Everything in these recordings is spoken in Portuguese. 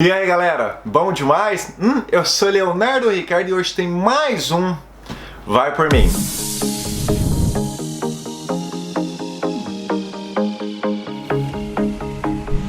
E aí galera, bom demais? Eu sou Leonardo Ricardo e hoje tem mais um Vai Por Mim.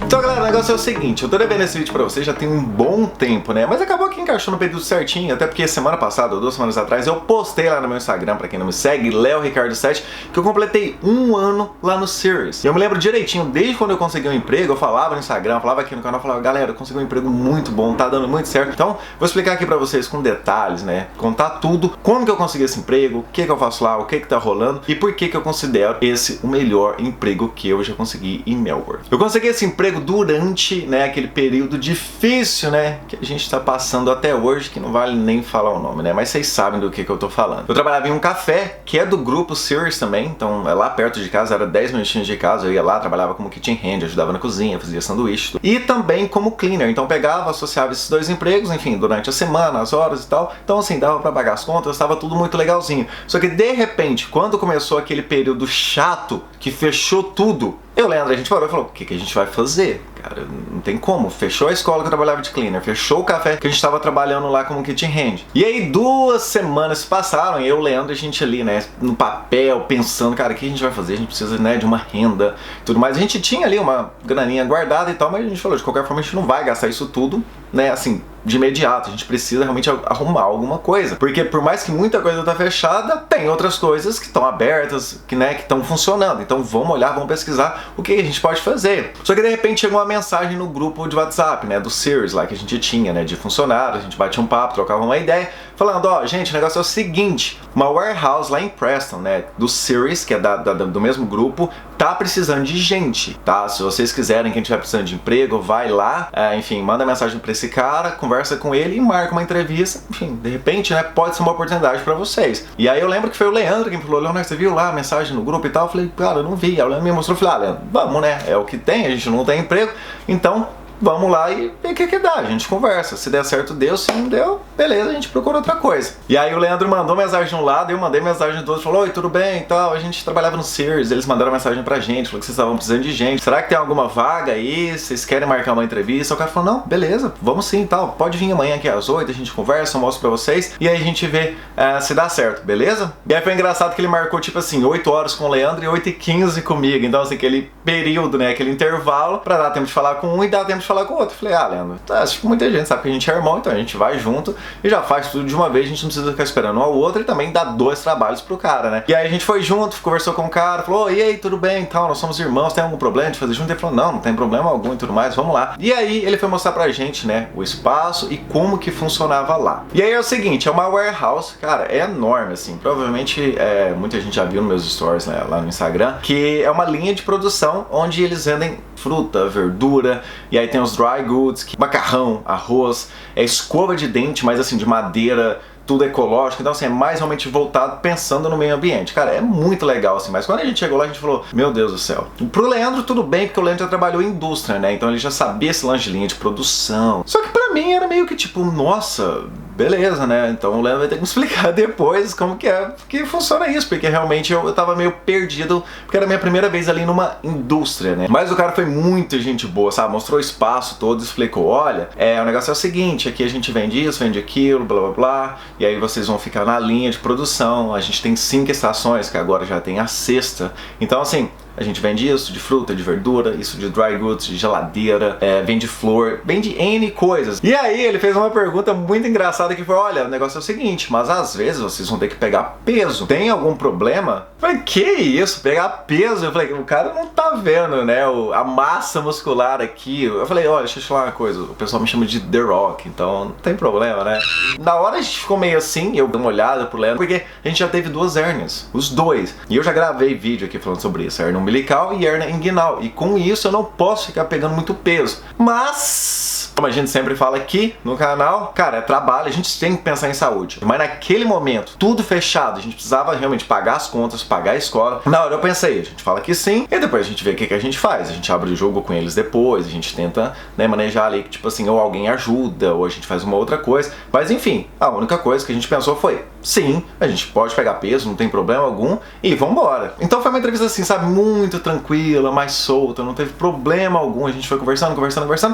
Então galera, o negócio é o seguinte, eu tô devendo esse vídeo pra vocês já tem um bom tempo, né? Mas acabou que encaixou no período certinho, até porque semana passada, ou 2 semanas atrás, eu postei lá no meu Instagram, pra quem não me segue, LeoRicardo7, que eu completei um ano lá no Series. E eu me lembro direitinho, desde quando eu consegui um emprego, eu falava no Instagram, falava aqui no canal, falava, galera, eu consegui um emprego muito bom, tá dando muito certo. Então, vou explicar aqui pra vocês com detalhes, né? Contar tudo, como que eu consegui esse emprego, o que que eu faço lá, o que que tá rolando e por que que eu considero esse o melhor emprego que eu já consegui em Melbourne. Eu consegui esse emprego durante, né, aquele período difícil, né, que a gente tá passando até hoje, que não vale nem falar o nome, né, mas vocês sabem do que eu tô falando. Eu trabalhava em um café, que é do grupo Series também, então é lá perto de casa, era 10 minutinhos de casa, eu ia lá, trabalhava como kitchen hand, ajudava na cozinha, fazia sanduíche, e também como cleaner, então pegava, associava esses dois empregos, enfim, durante a semana, as horas e tal, então assim, dava pra pagar as contas, estava tudo muito legalzinho. Só que de repente, quando começou aquele período chato, que fechou tudo, a gente falou, o que a gente vai fazer? Cara, não tem como. Fechou a escola que eu trabalhava de cleaner, fechou o café que a gente tava trabalhando lá como kitchen hand. E aí 2 semanas passaram e eu, Leandro, a gente ali, né, no papel, pensando, cara, o que a gente vai fazer? A gente precisa, né, de uma renda e tudo mais. A gente tinha ali uma graninha guardada e tal, mas a gente falou, de qualquer forma a gente não vai gastar isso tudo, né, assim, de imediato. A gente precisa realmente arrumar alguma coisa. Porque por mais que muita coisa tá fechada, tem outras coisas que estão abertas, que, né, que estão funcionando. Então vamos olhar, vamos pesquisar o que a gente pode fazer. Só que de repente chegou uma mensagem no grupo de WhatsApp, né, do Series lá que a gente tinha, né, de funcionários, a gente batia um papo, trocava uma ideia, falando, ó, gente, o negócio é o seguinte, uma warehouse lá em Preston, né, do Series, que é do mesmo grupo, tá precisando de gente, tá? Se vocês quiserem, quem tiver precisando de emprego, vai lá, enfim, manda mensagem pra esse cara, conversa com ele e marca uma entrevista, enfim, de repente, né, pode ser uma oportunidade pra vocês. E aí eu lembro que foi o Leandro quem falou, Leonardo, você viu lá a mensagem no grupo e tal? Eu falei, cara, eu não vi. Aí o Leandro me mostrou, falei, Leandro, vamos, né, é o que tem, a gente não tem emprego, então vamos lá e ver o que dá, a gente conversa. Se der certo, deu. Se não deu, beleza, a gente procura outra coisa. E aí o Leandro mandou mensagem de um lado, eu mandei mensagem do outro, falou, oi, tudo bem e tal, a gente trabalhava no Sears, eles mandaram mensagem pra gente, falou que vocês estavam precisando de gente. Será que tem alguma vaga aí? Vocês querem marcar uma entrevista? O cara falou, não, beleza, vamos sim e tal, pode vir amanhã aqui às 8, a gente conversa, eu mostro pra vocês, e aí a gente vê se dá certo, beleza? E aí foi engraçado que ele marcou, tipo assim, 8 horas com o Leandro e 8h15 comigo, então assim, aquele período, né, aquele intervalo, pra dar tempo de falar com um e dar tempo de falar com o outro. Falei, Leandro, acho que muita gente sabe que a gente é irmão, então a gente vai junto e já faz tudo de uma vez, a gente não precisa ficar esperando um ao outro e também dá 2 trabalhos pro cara, né? E aí a gente foi junto, conversou com o cara, falou, e aí, tudo bem e tal, nós somos irmãos, tem algum problema de fazer junto? Ele falou, não tem problema algum e tudo mais, vamos lá. E aí ele foi mostrar pra gente, né, o espaço e como que funcionava lá. E aí é o seguinte, é uma warehouse, cara, é enorme, assim, provavelmente muita gente já viu nos meus stories, né, lá no Instagram, que é uma linha de produção onde eles vendem fruta, verdura, e aí tem os dry goods, macarrão, arroz, escova de dente, mas assim, de madeira, tudo ecológico, então assim, é mais realmente voltado pensando no meio ambiente. Cara, é muito legal assim, mas quando a gente chegou lá, a gente falou, meu Deus do céu. Pro Leandro tudo bem, porque o Leandro já trabalhou em indústria, né, então ele já sabia esse lance de linha de produção. Só que pra mim era meio que tipo, nossa, beleza, né, então o Leandro vai ter que me explicar depois como que funciona isso, porque realmente eu tava meio perdido, porque era a minha primeira vez ali numa indústria, né. Mas o cara foi muito gente boa, sabe, mostrou o espaço todo, explicou, olha, o negócio é o seguinte, aqui a gente vende isso, vende aquilo, blá blá blá, e aí vocês vão ficar na linha de produção, a gente tem 5 estações, que agora já tem a 6ª, então assim, a gente vende isso de fruta, de verdura, isso de dry goods, de geladeira, vende flor, vende N coisas. E aí ele fez uma pergunta muito engraçada que foi, olha, o negócio é o seguinte, mas às vezes vocês vão ter que pegar peso. Tem algum problema? Eu falei, que isso? Pegar peso? Eu falei, o cara não tá vendo, né, a massa muscular aqui. Eu falei, olha, deixa eu te falar uma coisa, o pessoal me chama de The Rock, então não tem problema, né? Na hora a gente ficou meio assim, eu dei uma olhada pro Leandro, porque a gente já teve 2 hérnias, os 2. E eu já gravei vídeo aqui falando sobre isso, hérnia umbilical e hernia inguinal, e com isso eu não posso ficar pegando muito peso, mas como a gente sempre fala aqui no canal, cara, é trabalho, a gente tem que pensar em saúde, mas naquele momento, tudo fechado, a gente precisava realmente pagar as contas, pagar a escola. Na hora eu pensei, a gente fala que sim, e depois a gente vê o que a gente faz, a gente abre o jogo com eles depois, a gente tenta, né, manejar ali, tipo assim, ou alguém ajuda, ou a gente faz uma outra coisa, mas enfim, a única coisa que a gente pensou foi, sim, a gente pode pegar peso, não tem problema algum, e vambora. Então foi uma entrevista assim, sabe, muito tranquila, mais solta, não teve problema algum, a gente foi conversando,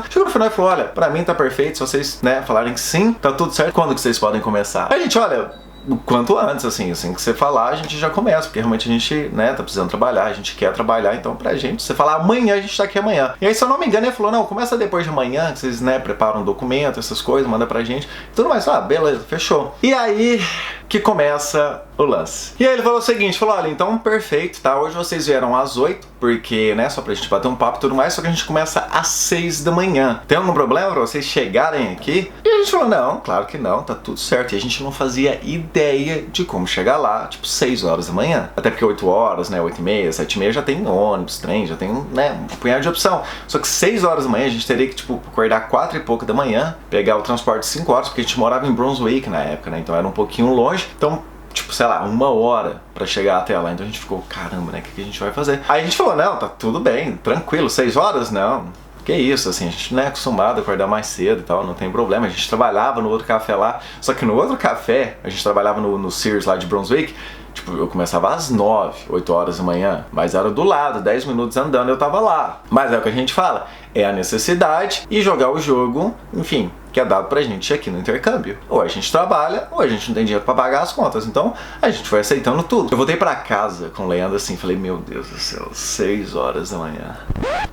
chegou no final e falou, olha, pra mim tá perfeito. Se vocês, né, falarem que sim, tá tudo certo. Quando que vocês podem começar? A gente, olha, o quanto antes, assim que você falar, a gente já começa, porque realmente a gente, né, tá precisando trabalhar, a gente quer trabalhar, então pra gente, você falar amanhã, a gente tá aqui amanhã. E aí, se eu não me engano, ele falou, não, começa depois de amanhã, que vocês, né, preparam um documento, essas coisas, manda pra gente, tudo mais, beleza, fechou. E aí que começa o lance. E aí ele falou o seguinte, falou, olha, então perfeito, tá, hoje vocês vieram às 8, porque, né, só pra gente bater um papo e tudo mais, só que a gente começa às 6 da manhã. Tem algum problema pra vocês chegarem aqui? E a gente falou, não, claro que não, tá tudo certo. E a gente não fazia ideia de como chegar lá, tipo, 6 horas da manhã. Até porque 8 horas, né, 8h30, 7h30 já tem ônibus, trem, já tem, né, um punhado de opção. Só que 6 horas da manhã a gente teria que, tipo, acordar 4 e pouco da manhã, pegar o transporte 5 horas, porque a gente morava em Brunswick na época, né, então era um pouquinho longe. Então, tipo, sei lá, 1 hora pra chegar até lá. Então a gente ficou, caramba, né, o que a gente vai fazer? Aí a gente falou, não, tá tudo bem, tranquilo, 6 horas? Não. Que isso, assim, a gente não é acostumado a acordar mais cedo e tal, não tem problema. A gente trabalhava no outro café lá, só que no outro café, a gente trabalhava no Sears lá de Brunswick, tipo, eu começava às 9, 8 horas da manhã, mas era do lado, 10 minutos andando eu tava lá. Mas é o que a gente fala, é a necessidade e jogar o jogo, enfim, que é dado pra gente aqui no intercâmbio. Ou a gente trabalha, ou a gente não tem dinheiro pra pagar as contas. Então, a gente foi aceitando tudo. Eu voltei pra casa com o Leandro assim, falei, meu Deus do céu, 6 horas da manhã.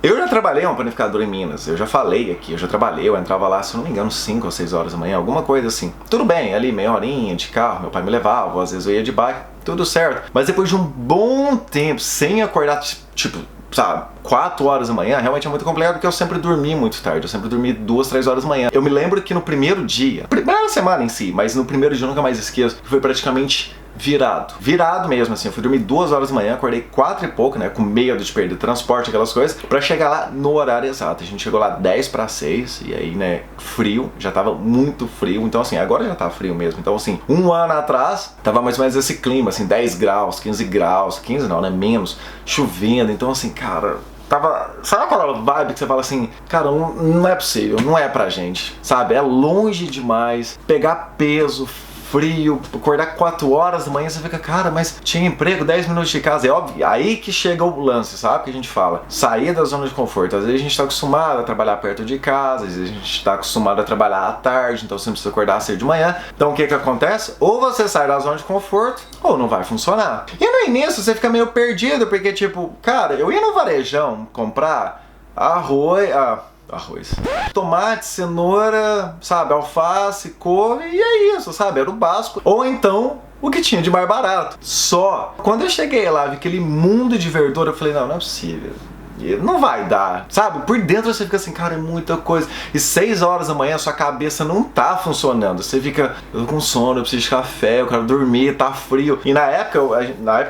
Eu já trabalhei em uma panificadora em Minas, eu já falei aqui, eu já trabalhei, eu entrava lá, se eu não me engano, 5 ou 6 horas da manhã, alguma coisa assim. Tudo bem, ali meia horinha de carro, meu pai me levava, às vezes eu ia de bike, tudo certo. Mas depois de um bom tempo, sem acordar, tipo, sabe, 4 horas da manhã, realmente é muito complicado porque eu sempre dormi muito tarde, eu sempre dormi 2, 3 horas da manhã. Eu me lembro que no primeiro dia, primeira semana em si, mas no primeiro dia eu nunca mais esqueço, que foi praticamente virado mesmo, assim, eu fui dormir 2 horas da manhã, acordei 4 e pouco, né, com medo de perder transporte, aquelas coisas, pra chegar lá no horário exato. A gente chegou lá 10 para 6, e aí, né, frio, já tava muito frio, então assim, agora já tá frio mesmo, então assim, 1 ano atrás, tava mais ou menos esse clima, assim, 10 graus, 15 graus, 15 não, né, menos, chovendo, então assim, cara, sabe aquela vibe que você fala assim, cara, não é possível, não é pra gente, sabe, é longe demais, pegar peso, frio, acordar 4 horas da manhã, você fica, cara, mas tinha emprego 10 minutos de casa, é óbvio, aí que chega o lance, sabe, que a gente fala, sair da zona de conforto. Às vezes a gente tá acostumado a trabalhar perto de casa, às vezes a gente tá acostumado a trabalhar à tarde, então você não precisa acordar cedo de manhã, então o que que acontece? Ou você sai da zona de conforto, ou não vai funcionar. E no início você fica meio perdido, porque tipo, cara, eu ia no varejão comprar arroz, tomate, cenoura, sabe, alface, couve, e é isso, sabe, era o básico. Ou então, o que tinha de mais barato. Só, quando eu cheguei lá, vi aquele mundo de verdura, eu falei, não é possível. Não vai dar, sabe? Por dentro você fica assim, cara, é muita coisa. E 6 horas da manhã sua cabeça não tá funcionando. Você fica, eu tô com sono, eu preciso de café, eu quero dormir, tá frio. E na época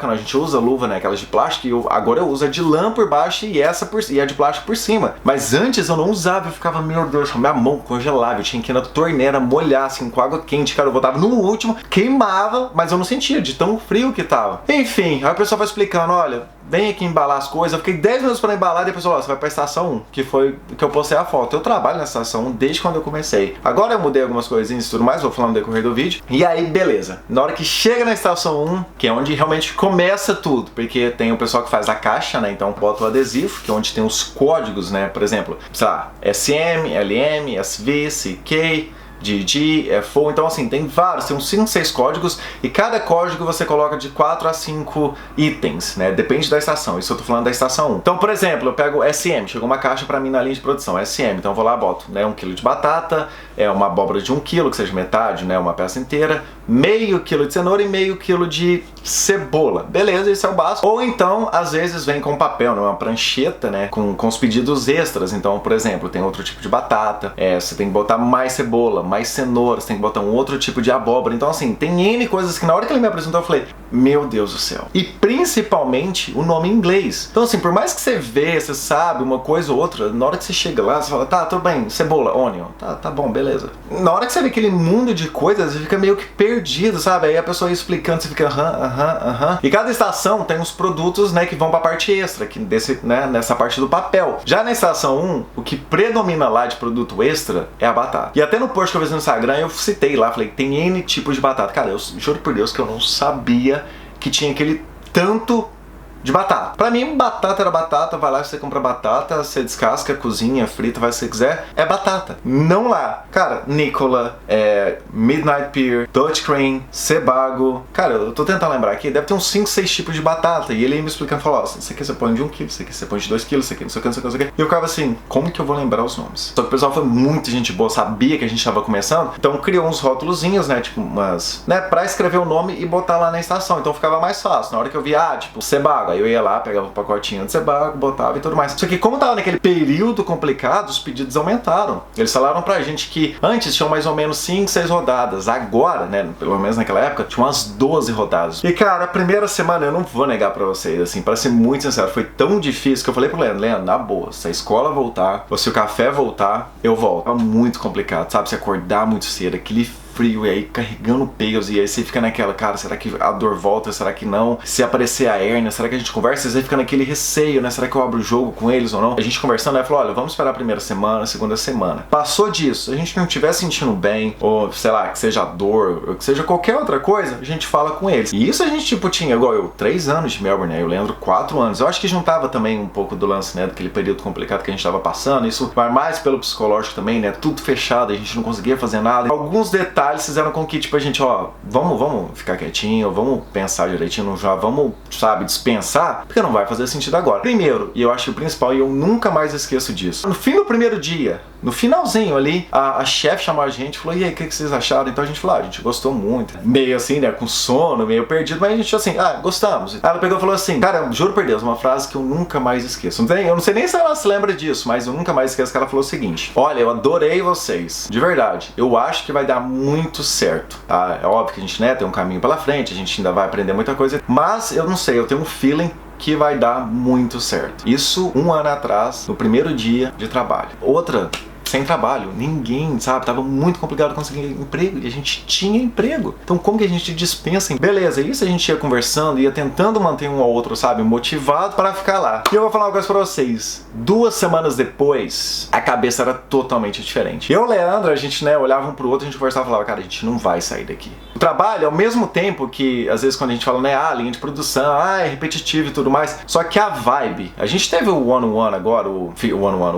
a gente usa luva, né? Aquelas de plástico, e agora eu uso a de lã por baixo e a de plástico por cima. Mas antes eu não usava, eu ficava, meu Deus, minha mão congelava. Eu tinha que ir na torneira molhar assim com água quente, cara. Eu botava no último, queimava, mas eu não sentia de tão frio que tava. Enfim, aí o pessoal vai explicando, olha, vem aqui embalar as coisas. Eu fiquei 10 minutos pra embalar e depois falou, você vai pra estação 1, que foi que eu postei a foto. Eu trabalho na estação 1 desde quando eu comecei. Agora eu mudei algumas coisinhas e tudo mais, vou falar no decorrer do vídeo. E aí, beleza. Na hora que chega na estação 1, que é onde realmente começa tudo, porque tem o pessoal que faz a caixa, né? Então bota o adesivo, que é onde tem os códigos, né? Por exemplo, sei lá, SM, LM, SV, CK, DG, FO, então assim, tem vários, tem uns 5, 6 códigos e cada código você coloca de 4 a 5 itens, né? Depende da estação, isso eu tô falando da estação 1. Então, por exemplo, eu pego SM, chegou uma caixa pra mim na linha de produção, SM, então eu vou lá, boto, né, 1 kg de batata, uma abóbora de 1 kg, que seja metade, né, uma peça inteira, meio quilo de cenoura e meio quilo de cebola. Beleza, isso é o básico. Ou então, às vezes vem com papel, né, uma prancheta, né, com os pedidos extras. Então, por exemplo, tem outro tipo de batata, você tem que botar mais cebola, mais cenoura, você tem que botar um outro tipo de abóbora. Então, assim, tem N coisas que na hora que ele me apresentou eu falei, meu Deus do céu. E principalmente o nome em inglês. Então, assim, por mais que você vê, você sabe uma coisa ou outra, na hora que você chega lá, você fala, tá, tudo bem, cebola, onion, tá bom, beleza. Na hora que você vê aquele mundo de coisas, você fica meio que perdido, sabe? Aí a pessoa ia explicando, você fica aham. E cada estação tem os produtos, né, que vão pra parte extra, que nessa parte do papel. Já na estação 1, o que predomina lá de produto extra é a batata. E até no post que eu fiz no Instagram, eu citei lá, falei, tem N tipos de batata. Cara, eu juro por Deus que eu não sabia que tinha aquele tanto de batata. Pra mim, batata era batata, vai lá, você compra batata, você descasca, cozinha, frita, faz o que você quiser, é batata. Não lá. Cara, Nicola, Midnight Pier, Dutch Cream, Sebago. Cara, eu tô tentando lembrar aqui, deve ter uns 5, 6 tipos de batata. E ele me explicando, falou, ó, isso aqui você põe de 1 quilo, isso aqui você põe de 2 quilos, isso aqui não sei o que, não sei o que, não sei o que. E eu ficava assim, como que eu vou lembrar os nomes? Só que o pessoal foi muita gente boa, sabia que a gente tava começando, então criou uns rótulozinhos, né, tipo umas, né, pra escrever o nome e botar lá na estação, então ficava mais fácil. Na hora que eu via, tipo, Sebago, aí eu ia lá, pegava o pacotinho de Sebago, botava e tudo mais. Só que como tava naquele período complicado, os pedidos aumentaram. Eles falaram pra gente que antes tinham mais ou menos 5, 6 rodadas, agora, né, pelo menos naquela época, tinha umas 12 rodadas. E cara, a primeira semana, eu não vou negar pra vocês, assim, pra ser muito sincero, foi tão difícil que eu falei pro Leandro, na boa, se a escola voltar, ou se o café voltar, eu volto. É muito complicado, sabe? Se acordar muito cedo, aquele frio e aí carregando peso, e aí você fica naquela, cara, será que a dor volta, será que não? Se aparecer a hérnia, será que a gente conversa? E você fica naquele receio, né? Será que eu abro o jogo com eles ou não? A gente conversando, aí falou, olha, vamos esperar a primeira semana, a segunda semana. Passou disso, a gente não estiver sentindo bem, ou sei lá, que seja dor, ou que seja qualquer outra coisa, a gente fala com eles. E isso a gente, tipo, tinha, igual eu, 3 anos de Melbourne, né? Eu lembro 4 anos. Eu acho que juntava também um pouco do lance, né? Daquele período complicado que a gente tava passando. Isso vai mais pelo psicológico também, né? Tudo fechado, a gente não conseguia fazer nada. Alguns detalhes fizeram com que, tipo, a gente, ó, vamos ficar quietinho, vamos pensar direitinho, já vamos, sabe, dispensar, porque não vai fazer sentido agora. Primeiro, e eu acho que o principal, e eu nunca mais esqueço disso, no fim do primeiro dia, no finalzinho ali, a chefe chamou a gente e falou, e aí, o que vocês acharam? Então a gente falou, a gente gostou muito. Meio assim, né, com sono, meio perdido, mas a gente assim, gostamos. Aí ela pegou e falou assim, cara, juro por Deus, uma frase que eu nunca mais esqueço. Eu não sei nem se ela se lembra disso, mas eu nunca mais esqueço que ela falou o seguinte, olha, eu adorei vocês, de verdade, eu acho que vai dar muito certo, tá? É óbvio que a gente, né, tem um caminho pela frente, a gente ainda vai aprender muita coisa, mas eu não sei, eu tenho um feeling que vai dar muito certo. Isso 1 ano atrás, no primeiro dia de trabalho. Outra, sem trabalho, ninguém, sabe, tava muito complicado conseguir emprego, e a gente tinha emprego, então como que a gente dispensa? Beleza, isso a gente ia conversando, ia tentando manter um ao outro, sabe, motivado para ficar lá. E eu vou falar uma coisa pra vocês, 2 semanas depois, a cabeça era totalmente diferente. Eu e o Leandro, a gente, né, olhava um pro outro, a gente conversava e falava, cara, a gente não vai sair daqui. O trabalho, ao mesmo tempo que, às vezes, quando a gente fala, né, linha de produção, é repetitivo e tudo mais, só que a vibe, a gente teve o one-on-one agora, o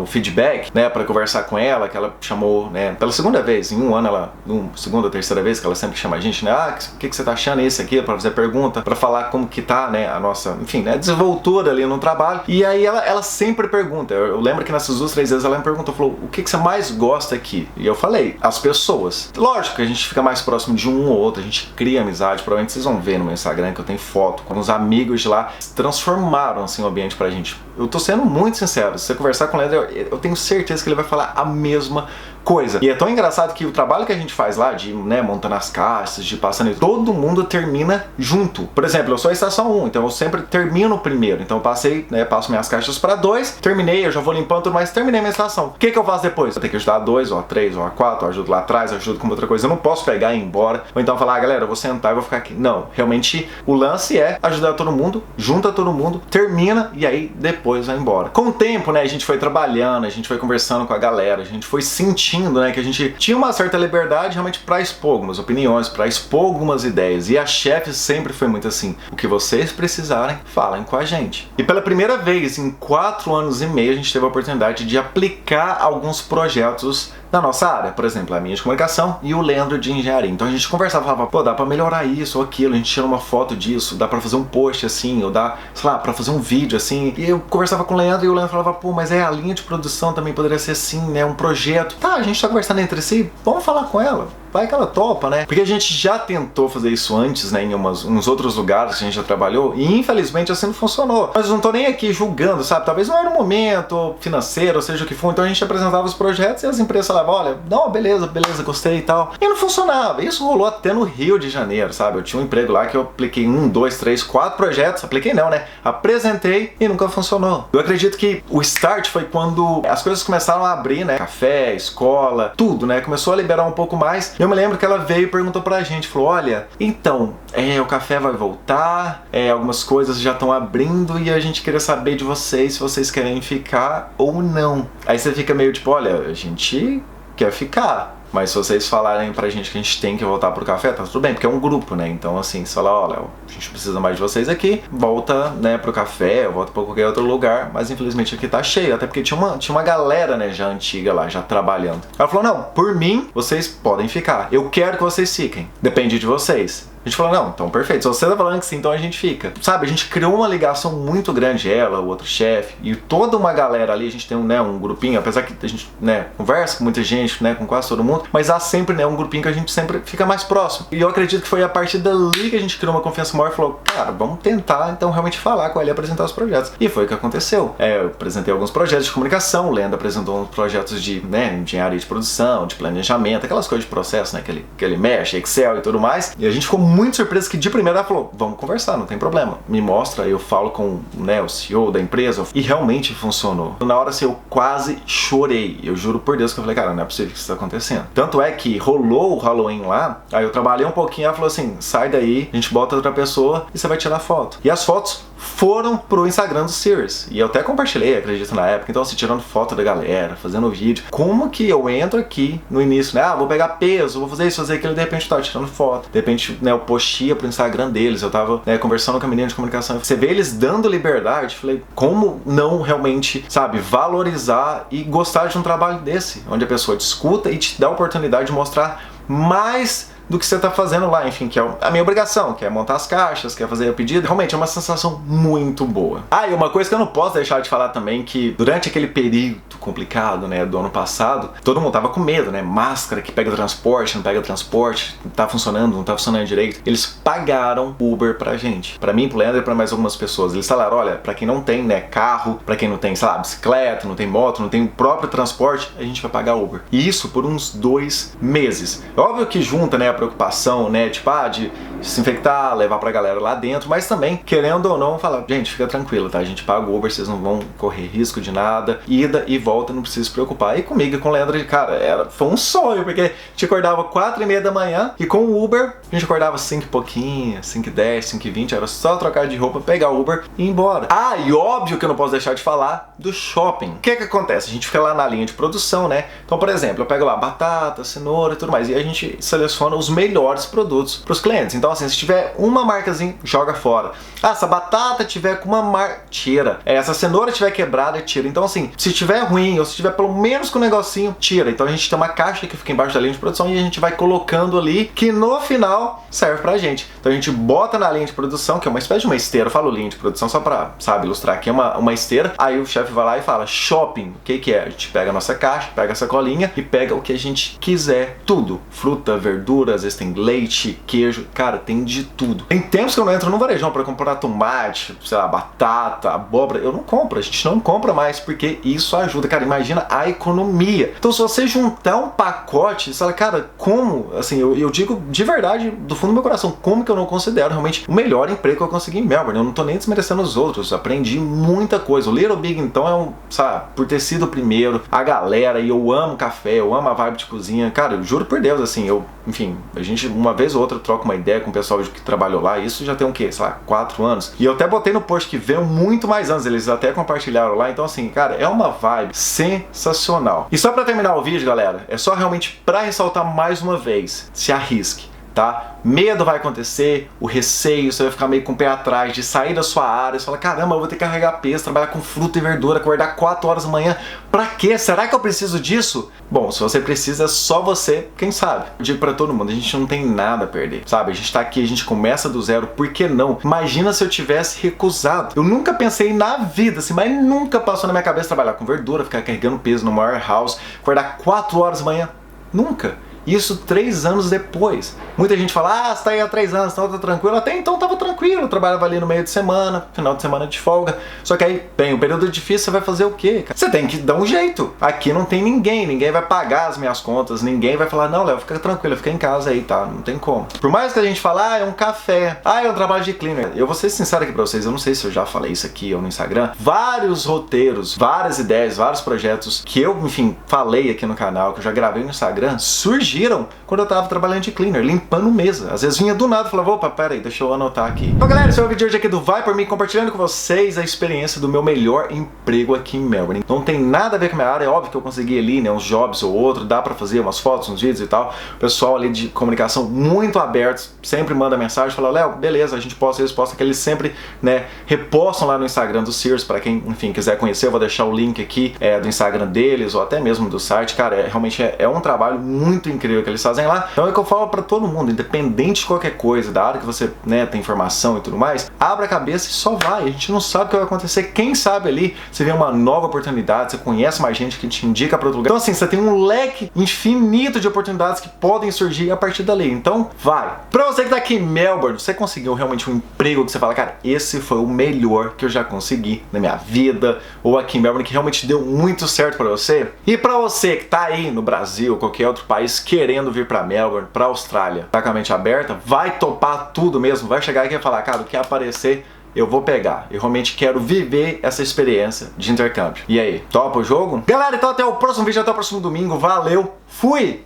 feedback, né, pra conversar com ela, que ela chamou, né, pela segunda vez, em 1 ano ela, segunda ou terceira vez que ela sempre chama a gente, né, o que você tá achando isso aqui, pra fazer pergunta, pra falar como que tá, né, a nossa, enfim, né, desenvoltura ali no trabalho, e aí ela sempre pergunta, eu lembro que nessas 2, 3 vezes ela me perguntou, falou, o que você mais gosta aqui? E eu falei, as pessoas. Lógico que a gente fica mais próximo de um ou outro, a gente cria amizade, provavelmente vocês vão ver no meu Instagram que eu tenho foto com os amigos de lá, transformaram, assim, o ambiente pra gente. Eu tô sendo muito sincero, se você conversar com o Leandro, eu tenho certeza que ele vai falar a mesma coisa. E é tão engraçado que o trabalho que a gente faz lá, de, né, montando as caixas, de passando, todo mundo termina junto. Por exemplo, eu sou a estação 1, então eu sempre termino primeiro. Então eu passei, né, passo minhas caixas para 2, terminei, eu já vou limpando tudo mais, terminei minha estação. O que eu faço depois? Eu tenho que ajudar a 2, ou a 3, ou a 4, eu ajudo lá atrás, eu ajudo com outra coisa. Eu não posso pegar e ir embora, ou então falar, galera, eu vou sentar e vou ficar aqui. Não, realmente o lance é ajudar todo mundo, junta todo mundo, termina e aí depois vai embora. Com o tempo, né, a gente foi trabalhando, a gente foi conversando com a galera, a gente foi sentindo, né, que a gente tinha uma certa liberdade realmente para expor algumas opiniões, para expor algumas ideias. E a chefe sempre foi muito assim, o que vocês precisarem, falem com a gente. E pela primeira vez em 4 anos e meio a gente teve a oportunidade de aplicar alguns projetos na nossa área, por exemplo, a minha de comunicação e o Leandro de engenharia. Então a gente conversava, falava, pô, dá pra melhorar isso ou aquilo, a gente tira uma foto disso, dá pra fazer um post assim, ou dá, sei lá, pra fazer um vídeo assim. E eu conversava com o Leandro e o Leandro falava, pô, mas a linha de produção também poderia ser assim, né, um projeto. Tá, a gente tá conversando entre si, vamos falar com ela. Vai que ela topa, né? Porque a gente já tentou fazer isso antes, né, em uns outros lugares que a gente já trabalhou, e infelizmente assim não funcionou. Mas eu não tô nem aqui julgando, sabe? Talvez não era o momento financeiro, ou seja o que for, então a gente apresentava os projetos e as empresas falavam, olha, não, beleza, gostei e tal. E não funcionava. Isso rolou até no Rio de Janeiro, sabe? Eu tinha um emprego lá que eu apliquei 1, 2, 3, 4 projetos, apliquei não, né? Apresentei e nunca funcionou. Eu acredito que o start foi quando as coisas começaram a abrir, né? Café, escola, tudo, né? Começou a liberar um pouco mais. Eu me lembro que ela veio e perguntou pra gente, falou, olha, então, o café vai voltar, algumas coisas já estão abrindo e a gente queria saber de vocês se vocês querem ficar ou não. Aí você fica meio tipo, olha, a gente quer ficar, Mas se vocês falarem pra gente que a gente tem que voltar pro café, tá tudo bem, porque é um grupo, né? Então, assim, se falar, ó, Léo, a gente precisa mais de vocês aqui, volta, né, pro café, volta pra qualquer outro lugar, mas infelizmente aqui tá cheio, até porque tinha uma galera, né, já antiga lá, já trabalhando. Ela falou, não, por mim, vocês podem ficar. Eu quero que vocês fiquem. Depende de vocês. A gente falou, não, então perfeito, se você tá falando que sim, então a gente fica. Sabe, a gente criou uma ligação muito grande, ela, o outro chefe, e toda uma galera ali, a gente tem um grupinho, apesar que a gente, né, conversa com muita gente, né, com quase todo mundo, mas há sempre, né, um grupinho que a gente sempre fica mais próximo. E eu acredito que foi a partir dali que a gente criou uma confiança maior e falou, cara, vamos tentar, então, realmente falar com ela e apresentar os projetos. E foi o que aconteceu. Eu apresentei alguns projetos de comunicação, o Leandro apresentou uns projetos de, né, engenharia de produção, de planejamento, aquelas coisas de processo, né, que ele mexe, Excel e tudo mais, e a gente ficou muito surpresa que de primeira ela falou, vamos conversar, não tem problema. Me mostra, eu falo com, né, o CEO da empresa e realmente funcionou. Na hora assim, eu quase chorei. Eu juro por Deus que eu falei, cara, não é possível que isso está acontecendo. Tanto é que rolou o Halloween lá, aí eu trabalhei um pouquinho, ela falou assim, sai daí, a gente bota outra pessoa e você vai tirar foto. E as fotos foram pro Instagram do Sears. E eu até compartilhei, acredito, na época. Então, assim, tirando foto da galera, fazendo vídeo. Como que eu entro aqui no início, né? Vou pegar peso, vou fazer isso, fazer aquilo. De repente eu tava tirando foto. De repente, né, eu postia pro Instagram deles. Eu tava, né, conversando com a menina de comunicação. Você vê eles dando liberdade. Falei, como não realmente, sabe, valorizar e gostar de um trabalho desse? Onde a pessoa te escuta e te dá a oportunidade de mostrar mais do que você tá fazendo lá, enfim, que é a minha obrigação, que é montar as caixas, que é fazer o pedido. Realmente é uma sensação muito boa. E uma coisa que eu não posso deixar de falar também, que durante aquele período complicado, né, do ano passado, todo mundo tava com medo, né, máscara que pega transporte, não pega transporte, tá funcionando, não tá funcionando direito. Eles pagaram Uber pra gente, pra mim, pro Leandro e pra mais algumas pessoas. Eles falaram, olha, pra quem não tem, né, carro, pra quem não tem, sei lá, bicicleta, não tem moto, não tem o próprio transporte, a gente vai pagar Uber. E isso por uns 2 meses. É óbvio que junta, né, preocupação, né, tipo, de desinfectar, levar pra galera lá dentro, mas também, querendo ou não, falar, gente, fica tranquilo, tá? A gente paga o Uber, vocês não vão correr risco de nada, ida e volta, não precisa se preocupar. E comigo e com o Leandro, cara, foi um sonho, porque a gente acordava 4h30 da manhã e com o Uber, a gente acordava 5 e pouquinho, 5h10, 5h20, era só trocar de roupa, pegar o Uber e ir embora. E óbvio que eu não posso deixar de falar do shopping. O que acontece? A gente fica lá na linha de produção, né? Então, por exemplo, eu pego lá batata, cenoura e tudo mais, e a gente seleciona os melhores produtos para os clientes. Então, assim, se tiver uma marcazinha, joga fora. Se a batata tiver com uma marca, tira. Se a cenoura tiver quebrada, tira. Então, assim, se tiver ruim ou se tiver pelo menos com um negocinho, tira. Então a gente tem uma caixa que fica embaixo da linha de produção e a gente vai colocando ali, que no final serve pra gente. Então a gente bota na linha de produção, que é uma espécie de uma esteira. Eu falo linha de produção só pra, sabe, ilustrar aqui, é uma esteira. Aí o chefe vai lá e fala, shopping, o que é? A gente pega a nossa caixa, pega a sacolinha e pega o que a gente quiser. Tudo. Fruta, verdura, às vezes tem leite, queijo, cara, tem de tudo. Tem tempos que eu não entro no varejão pra comprar tomate, sei lá, batata, abóbora, eu não compro, a gente não compra mais, porque isso ajuda, cara, imagina a economia. Então se você juntar um pacote, você fala, cara, como, assim, eu digo de verdade, do fundo do meu coração, como que eu não considero realmente o melhor emprego que eu consegui em Melbourne? Eu não tô nem desmerecendo os outros, aprendi muita coisa. O Little Big, então, sabe, por ter sido o primeiro, a galera, e eu amo café, eu amo a vibe de cozinha, cara, eu juro por Deus, assim, enfim, a gente uma vez ou outra troca uma ideia com o pessoal que trabalhou lá, isso já tem o quê? Sei lá, 4 anos. E eu até botei no post que veio muito mais anos, eles até compartilharam lá, então assim, cara, é uma vibe sensacional. E só pra terminar o vídeo, galera, é só realmente pra ressaltar mais uma vez, se arrisque, tá? Medo vai acontecer, o receio, você vai ficar meio com o pé atrás de sair da sua área, você fala, caramba, eu vou ter que carregar peso, trabalhar com fruta e verdura, acordar 4 horas da manhã, pra quê? Será que eu preciso disso? Bom, se você precisa, é só você, quem sabe? Eu digo pra todo mundo, a gente não tem nada a perder, sabe? A gente tá aqui, a gente começa do zero, por que não? Imagina se eu tivesse recusado. Eu nunca pensei na vida, assim, mas nunca passou na minha cabeça trabalhar com verdura, ficar carregando peso no warehouse, acordar 4 horas da manhã. Nunca. Isso 3 anos depois. Muita gente fala, você tá aí há 3 anos, então tá tranquilo. Até então tava tranquilo, eu trabalhava ali no meio de semana, final de semana de folga. Só que aí, bem, o período difícil, você vai fazer o quê, cara? Você tem que dar um jeito. Aqui não tem ninguém vai pagar as minhas contas, ninguém vai falar, não, Léo, fica tranquilo, fica em casa aí, tá? Não tem como. Por mais que a gente fale, é um café, é um trabalho de cleaner. Eu vou ser sincero aqui pra vocês, eu não sei se eu já falei isso aqui ou no Instagram. Vários roteiros, várias ideias, vários projetos que eu, enfim, falei aqui no canal, que eu já gravei no Instagram, surgiram surgiram quando eu tava trabalhando de cleaner, limpando mesa. Às vezes vinha do nada e falava, opa, pera aí, deixa eu anotar aqui. Então galera, esse é o vídeo de hoje aqui do Vai Por Mim, compartilhando com vocês a experiência do meu melhor emprego aqui em Melbourne. Não tem nada a ver com a minha área, é óbvio que eu consegui ali, né, uns jobs ou outro, dá pra fazer umas fotos, uns vídeos e tal. O pessoal ali de comunicação muito abertos, sempre manda mensagem, fala, Léo, beleza, a gente posta isso, posta que eles sempre, né, repostam lá no Instagram do Sears, pra quem, enfim, quiser conhecer, eu vou deixar o link aqui do Instagram deles, ou até mesmo do site. Cara, realmente é um trabalho muito incrível que eles fazem lá. Então é o que eu falo pra todo mundo, independente de qualquer coisa, da área que você, né, tem informação e tudo mais, abra a cabeça e só vai. A gente não sabe o que vai acontecer. Quem sabe ali você vê uma nova oportunidade, você conhece mais gente que te indica para outro lugar. Então assim, você tem um leque infinito de oportunidades que podem surgir a partir dali. Então vai. Pra você que tá aqui em Melbourne, você conseguiu realmente um emprego que você fala, cara, esse foi o melhor que eu já consegui na minha vida, ou aqui em Melbourne, que realmente deu muito certo pra você. E pra você que tá aí no Brasil, qualquer outro país, querendo vir pra Melbourne, pra Austrália, tá com a mente aberta, vai topar tudo mesmo, vai chegar aqui e falar, cara, o que aparecer eu vou pegar. Eu realmente quero viver essa experiência de intercâmbio. E aí, topa o jogo? Galera, então até o próximo vídeo, até o próximo domingo. Valeu, fui!